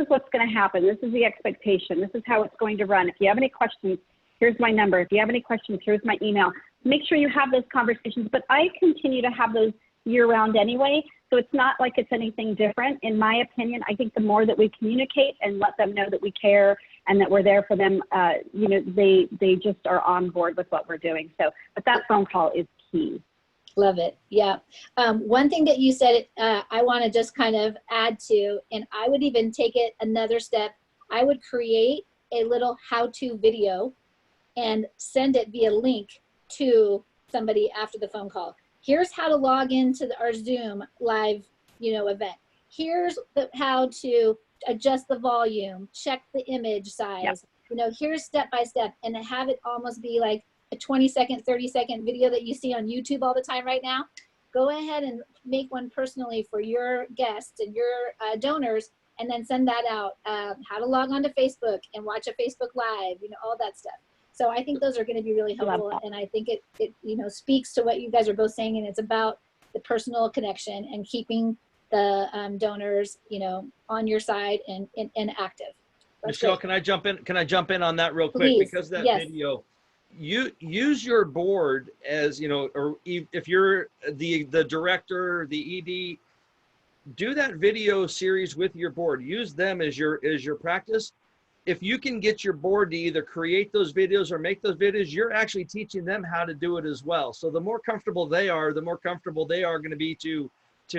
what's going to happen. This is the expectation. This is how it's going to run. If you have any questions, here's my number. If you have any questions, here's my email. Make sure you have those conversations, but I continue to have those year-round anyway, so it's not like it's anything different. In my opinion, I think the more that we communicate and let them know that we care and that we're there for them, they just are on board with what we're doing. So, but that phone call is key. Love it. Yeah. One thing that you said, I want to just kind of add to, and I would even take it another step. I would create a little how-to video and send it via link to somebody after the phone call. Here's how to log into our Zoom live, event. Here's how to adjust the volume, check the image size. Yep. Here's step by step, and to have it almost be like a 20-second, 30-second video that you see on YouTube all the time right now. Go ahead and make one personally for your guests and your donors, and then send that out. How to log on to Facebook and watch a Facebook Live, you know, all that stuff. So I think those are going to be really helpful, and I think it you know, speaks to what you guys are both saying, and it's about the personal connection and keeping the donors, you know, on your side and active. That's Michelle, great. can I jump in? Can I jump in on that real quick? Please. Because that Yes. video, you use your board as, you know, or if you're the director, the ED, do that video series with your board. Use them as your practice. If you can get your board to either create those videos or make those videos, you're actually teaching them how to do it as well. So the more comfortable they are, the more comfortable they are going to be to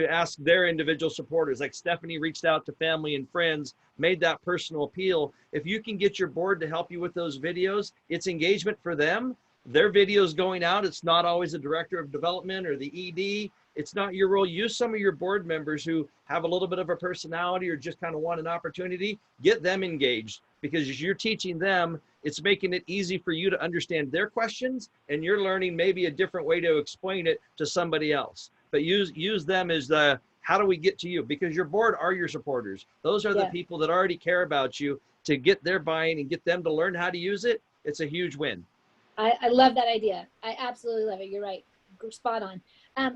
ask their individual supporters. Like Stefani reached out to family and friends, made that personal appeal. If you can get your board to help you with those videos, it's engagement for them. Their videos going out, it's not always the director of development or the ED. It's not your role. Use some of your board members who have a little bit of a personality or just kind of want an opportunity. Get them engaged, because as you're teaching them, it's making it easy for you to understand their questions, and you're learning maybe a different way to explain it to somebody else. But use them as the, how do we get to you? Because your board are your supporters. Those are the people that already care about you. To get their buy-in and get them to learn how to use it, it's a huge win. I love that idea. I absolutely love it. You're right. Spot on.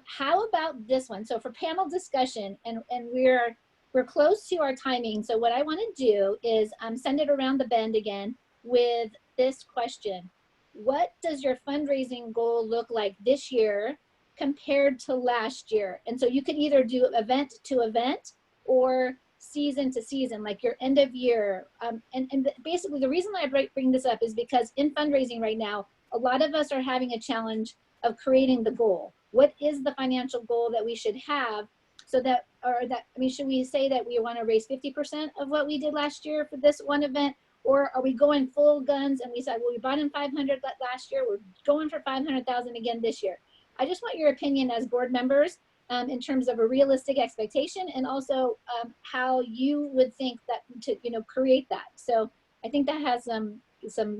How about this one? So for panel discussion, and we're close to our timing. So what I want to do is send it around the bend again with this question. What does your fundraising goal look like this year compared to last year? And so you could either do event to event or season to season, like your end of year. And basically the reason I bring this up is because in fundraising right now, a lot of us are having a challenge of creating the goal. What is the financial goal that we should have, so that, I mean, should we say that we want to raise 50% of what we did last year for this one event? Or are we going full guns and we said, well, we bought in 500 last year, we're going for 500,000 again this year? I just want your opinion as board members in terms of a realistic expectation, and also how you would think that to, you know, create that. So I think that has some,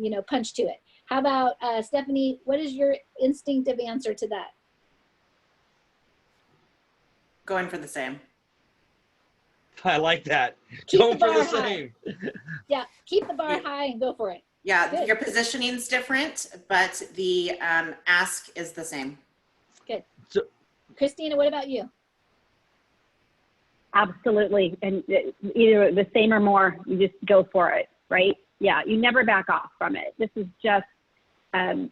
you know, punch to it. How about Stefani, what is your instinctive answer to that? Going for the same. I like that. Keep Going the for bar the high. same. Yeah, keep the bar high and go for it. Yeah, Good. your positioning is different, but the ask is the same. Good. So, Christina, what about you? Absolutely. And either the same or more, you just go for it, right? Yeah, you never back off from it. This is just,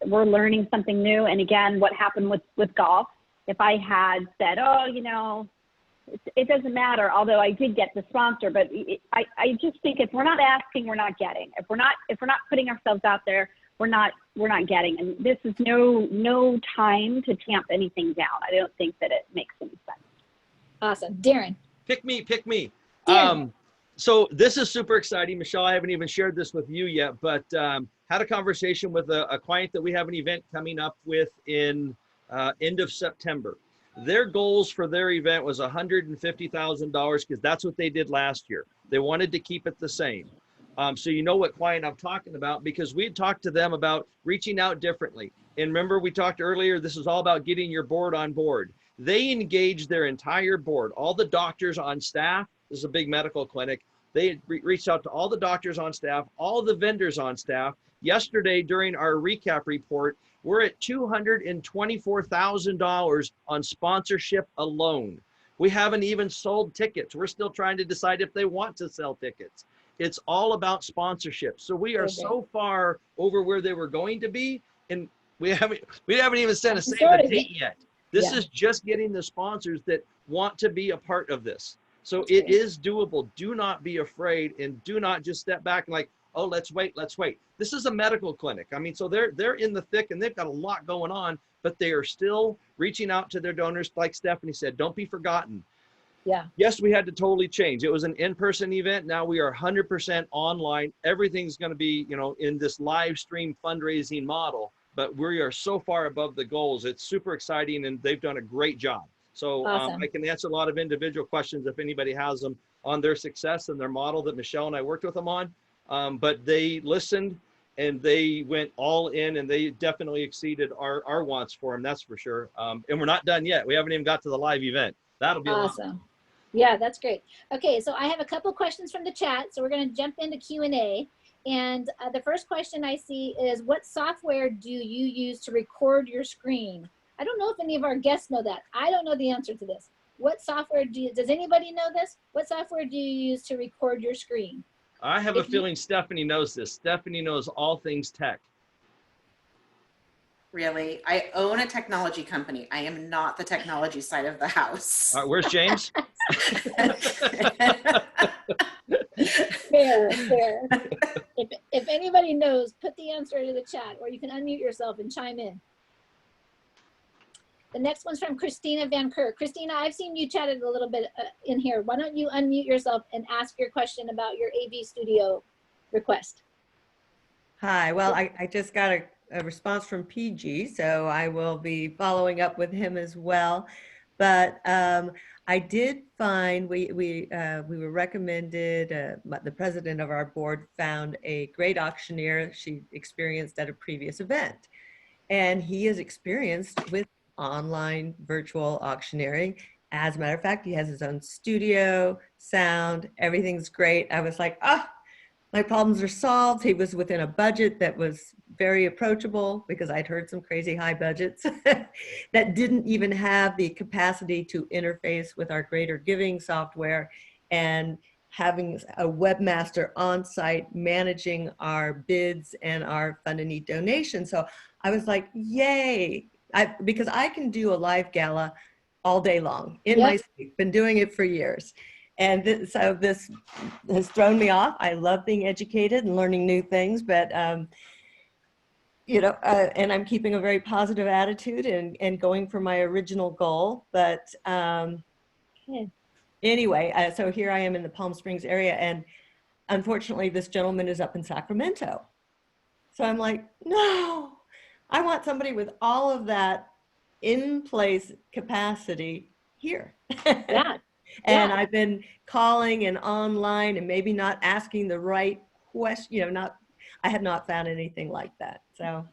we're learning something new. And again, what happened with golf, if I had said, oh, you know, it doesn't matter, although I did get the sponsor, but I just think if we're not asking, we're not getting. If we're not putting ourselves out there, we're not getting. And this is no time to tamp anything down. I don't think that it makes any sense. Awesome. Darren. pick me. Darren. So this is super exciting. Michelle, I haven't even shared this with you yet, but had a conversation with a client that we have an event coming up with in end of September. Their goals for their event was $150,000 because that's what they did last year. They wanted to keep it the same. So you know what client I'm talking about, because we had talked to them about reaching out differently. And remember, we talked earlier, this is all about getting your board on board. They engaged their entire board, all the doctors on staff. This is a big medical clinic. They reached out to all the doctors on staff, all the vendors on staff. Yesterday, during our recap report, we're at $224,000 on sponsorship alone. We haven't even sold tickets. We're still trying to decide if they want to sell tickets. It's all about sponsorship. So we are so far over where they were going to be, and we haven't even sent a save the date yet. This is just getting the sponsors that want to be a part of this. So it is doable. Do not be afraid, and do not just step back and like, oh, let's wait. This is a medical clinic. I mean, so they're in the thick and they've got a lot going on, but they are still reaching out to their donors. Like Stefani said, don't be forgotten. Yeah. Yes, we had to totally change. It was an in-person event. Now we are 100% online. Everything's going to be, you know, in this live stream fundraising model, but we are so far above the goals. It's super exciting, and they've done a great job. So awesome. I can answer a lot of individual questions if anybody has them on their success and their model that Michelle and I worked with them on. But they listened and they went all in, and they definitely exceeded our wants for them. That's for sure. And we're not done yet. We haven't even got to the live event. That'll be awesome. Yeah, that's great. Okay, so I have a couple questions from the chat, so we're going to jump into Q&A. And the first question I see is, what software do you use to record your screen? I don't know if any of our guests know that. I don't know the answer to this. What software does anybody know this? What software do you use to record your screen? I have a feeling Stephanie knows this. Stephanie knows all things tech. Really, I own a technology company. I am not the technology side of the house. Where's James? Fair, fair. If anybody knows, put the answer to the chat, or you can unmute yourself and chime in. The next one's from Christina Van Kerk. Christina, I've seen you chatted a little bit in here. Why don't you unmute yourself and ask your question about your AV studio request? Hi, well, I just got a response from PG, so I will be following up with him as well. But I did find we were recommended, the president of our board found a great auctioneer she experienced at a previous event. And he is experienced with online virtual auctioneering. As a matter of fact, he has his own studio, sound, everything's great. I was like, ah, my problems are solved. He was within a budget that was very approachable, because I'd heard some crazy high budgets that didn't even have the capacity to interface with our greater giving software, and having a webmaster on site managing our bids and our fund and need donations. So I was like, yay, because I can do a live gala all day long in my sleep, been doing it for years. And so this has thrown me off. I love being educated and learning new things, but you know, and I'm keeping a very positive attitude and going for my original goal. But anyway, so here I am in the Palm Springs area, and unfortunately this gentleman is up in Sacramento. So I'm like, no, I want somebody with all of that in place capacity here. Yeah. And I've been calling and online and maybe not asking the right question, you know, I have not found anything like that. So.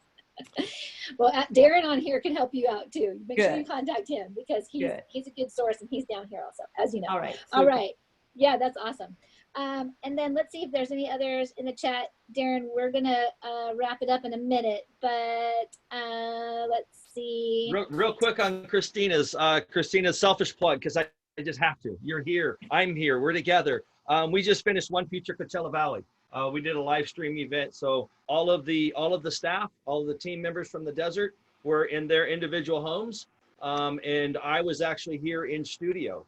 Well, Darren on here can help you out too. Make Good. sure you contact him, because he's a good source, and he's down here also, as you know. All right. All right. Yeah, that's awesome. And then let's see if there's any others in the chat. Darren, we're gonna wrap it up in a minute, but let's see. Real quick on Christina's selfish plug, because I just have to. You're here. I'm here. We're together. We just finished One Future Coachella Valley. We did a live stream event. So all of the staff, all of the team members from the desert were in their individual homes. And I was actually here in studio,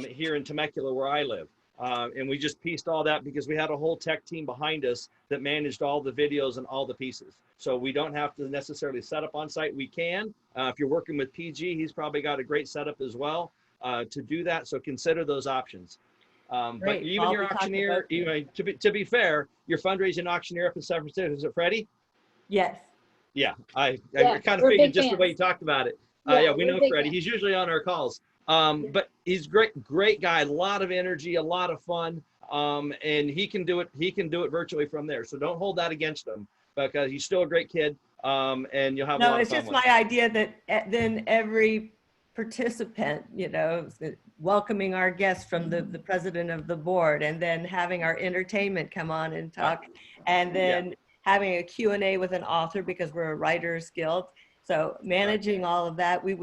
here in Temecula, where I live. And we just pieced all that, because we had a whole tech team behind us that managed all the videos and all the pieces. So we don't have to necessarily set up on site. We can. If you're working with PG, he's probably got a great setup as well to do that. So consider those options. But even your auctioneer, to be fair, your fundraising auctioneer up in San Francisco, is it Freddie? Yes. Yeah, I kind of figured just the way you talked about it. Yeah, we know Freddie. He's usually on our calls. But he's great guy, a lot of energy, a lot of fun. And he can do it virtually from there. So don't hold that against him, because he's still a great kid. And you'll have a lot of fun. No, it's just my idea that then every participant, you know, welcoming our guests from the president of the board, and then having our entertainment come on and talk, and then having a Q&A with an author, because we're a writers guild. So managing all of that, we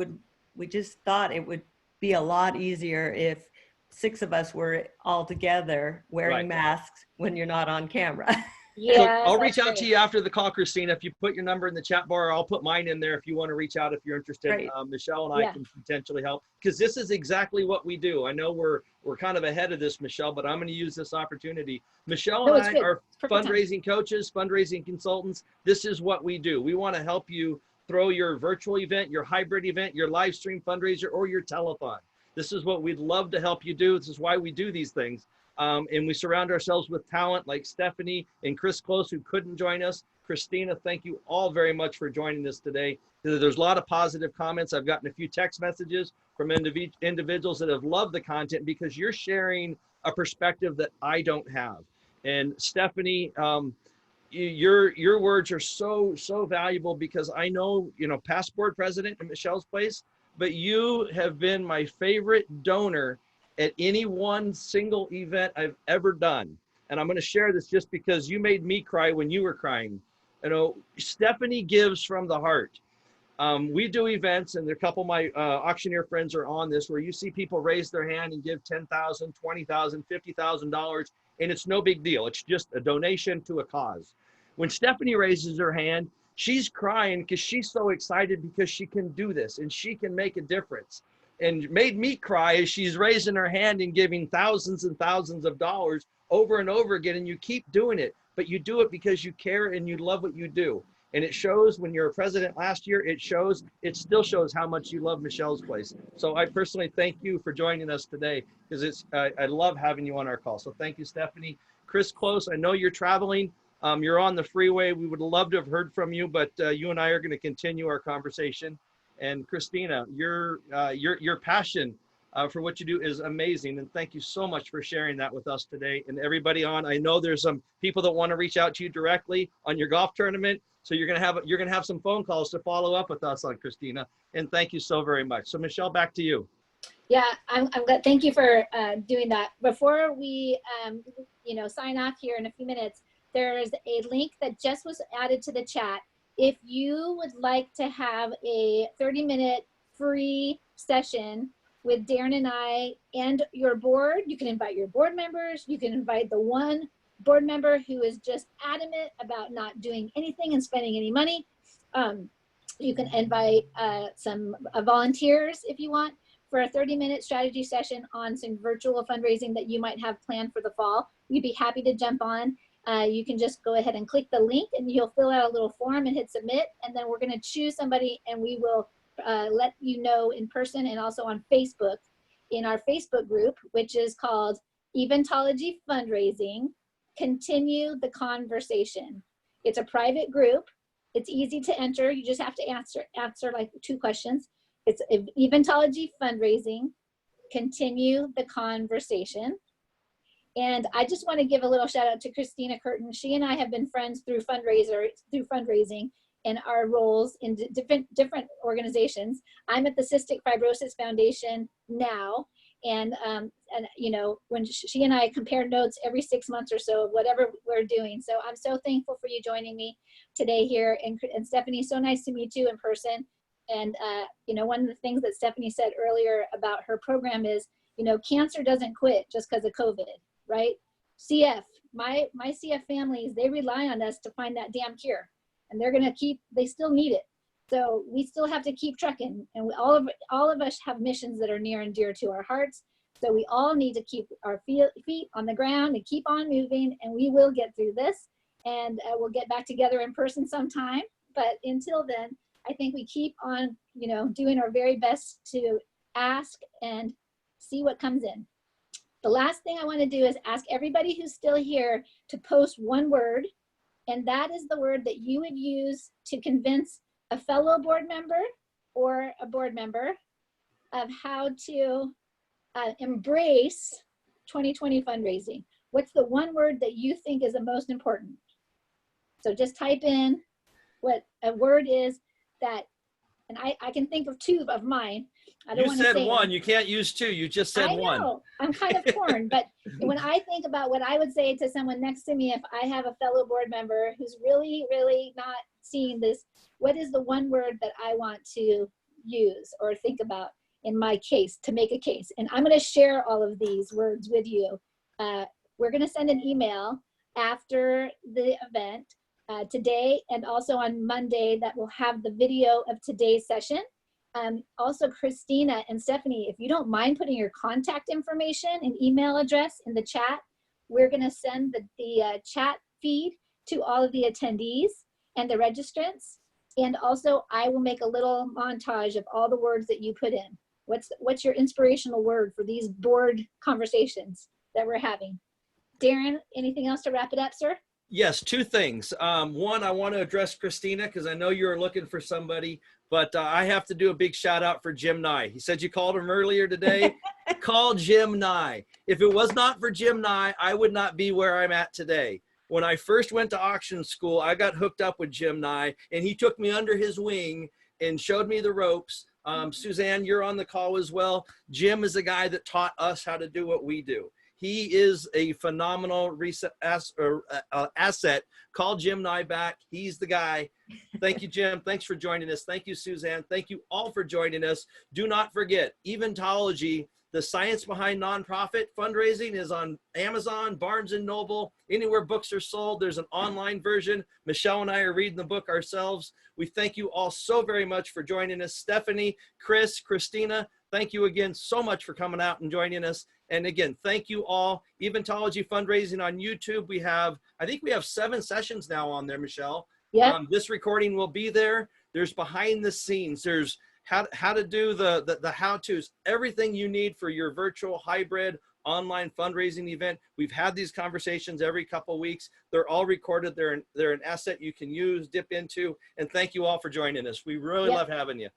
just thought it would be a lot easier if 6 of us were all together wearing masks when you're not on camera. Yeah, so I'll reach out to you after the call, Christina. If you put your number in the chat bar, I'll put mine in there if you want to reach out, if you're interested. Michelle and I can potentially help, because this is exactly what we do. I know we're kind of ahead of this, Michelle, but I'm going to use this opportunity. Michelle and I are fundraising coaches, fundraising consultants. This is what we do. We want to help you throw your virtual event, your hybrid event, your live stream fundraiser, or your telethon. This is what we'd love to help you do. This is why we do these things. And we surround ourselves with talent like Stephanie and Chris Close, who couldn't join us. Christina, thank you all very much for joining us today. There's a lot of positive comments. I've gotten a few text messages from individuals that have loved the content, because you're sharing a perspective that I don't have. And Stephanie, your words are so valuable, because I know, you know, past board president at Michelle's place, but you have been my favorite donor at any one single event I've ever done. And I'm going to share this just because you made me cry when you were crying. You know, Stephanie gives from the heart. We do events, and a couple of my auctioneer friends are on this, where you see people raise their hand and give $10,000, $20,000, $50,000, and it's no big deal. It's just a donation to a cause. When Stephanie raises her hand, she's crying because she's so excited because she can do this and she can make a difference. And made me cry as she's raising her hand and giving thousands and thousands of dollars over and over again. And you keep doing it, but you do it because you care and you love what you do. And it shows when you're a president last year, it still shows how much you love Michelle's Place. So I personally thank you for joining us today, because I love having you on our call. So thank you, Stephanie. Chris Close, I know you're traveling. You're on the freeway. We would love to have heard from you, but you and I are going to continue our conversation. And Christina, your passion for what you do is amazing. And thank you so much for sharing that with us today. And everybody on, I know there's some people that want to reach out to you directly on your golf tournament. So you're going to have some phone calls to follow up with us on Christina. And thank you so very much. So Michelle, back to you. Yeah, I'm glad. Thank you for doing that. Before we, sign off here in a few minutes, there's a link that just was added to the chat. If you would like to have a 30-minute free session with Darren and I and your board, you can invite your board members. You can invite the one board member who is just adamant about not doing anything and spending any money. You can invite some volunteers if you want for a 30-minute strategy session on some virtual fundraising that you might have planned for the fall. We'd be happy to jump on. You can just go ahead and click the link and you'll fill out a little form and hit submit. And then we're going to choose somebody and we will let you know in person and also on Facebook in our Facebook group, which is called Eventology Fundraising. Continue the conversation. It's a private group. It's easy to enter. You just have to answer like 2 questions. It's Eventology Fundraising. Continue the conversation. And I just want to give a little shout out to Christina Curtin. She and I have been friends through fundraising and our roles in different organizations. I'm at the Cystic Fibrosis Foundation now. And when she and I compare notes every 6 months or so of whatever we're doing. So I'm so thankful for you joining me today here. And Stephanie, so nice to meet you in person. And, one of the things that Stephanie said earlier about her program is, cancer doesn't quit just because of COVID, right? CF, my CF families, they rely on us to find that damn cure. And they still need it. So we still have to keep trucking, and all of us have missions that are near and dear to our hearts. So we all need to keep our feet on the ground and keep on moving, and we will get through this. And we'll get back together in person sometime. But until then, I think we keep on, doing our very best to ask and see what comes in. The last thing I want to do is ask everybody who's still here to post one word, and that is the word that you would use to convince a fellow board member or a board member of how to embrace 2020 fundraising. What's the one word that you think is the most important? So just type in what a word is that, and I can think of 2 of mine. I don't want to say You said one, you can't use 2, you just said one. I know, I'm kind of torn, but when I think about what I would say to someone next to me, if I have a fellow board member who's really, really not seeing this, what is the one word that I want to use or think about in my case to make a case? And I'm going to share all of these words with you. We're going to send an email after the event today and also on Monday that will have the video of today's session. Also, Christina and Stephanie, if you don't mind putting your contact information and email address in the chat, we're going to send the chat feed to all of the attendees and the registrants. And also, I will make a little montage of all the words that you put in. What's your inspirational word for these board conversations that we're having? Darren, anything else to wrap it up, sir? Yes, 2 things. One, I want to address Christina because I know you're looking for somebody, but I have to do a big shout out for Jim Nye. He said you called him earlier today. Call Jim Nye. If it was not for Jim Nye, I would not be where I'm at today. When I first went to auction school, I got hooked up with Jim Nye, and he took me under his wing and showed me the ropes Suzanne, you're on the call as well. Jim is the guy that taught us how to do what we do. He is a phenomenal asset. Call Jim Nyback. He's the guy. Thank you, Jim. Thanks for joining us. Thank you, Suzanne. Thank you all for joining us. Do not forget, Eventology, the science behind nonprofit fundraising, is on Amazon, Barnes & Noble, anywhere books are sold. There's an online version. Michelle and I are reading the book ourselves. We thank you all so very much for joining us. Stephanie, Chris, Christina, thank you again so much for coming out and joining us. And again, thank you all. Eventology Fundraising on YouTube. I think we have 7 sessions now on there, Michelle. Yeah. This recording will be there. There's behind the scenes. There's how to do the how-tos, everything you need for your virtual hybrid online fundraising event. We've had these conversations every couple of weeks. They're all recorded. They're an asset you can use, dip into. And thank you all for joining us. We really love having you.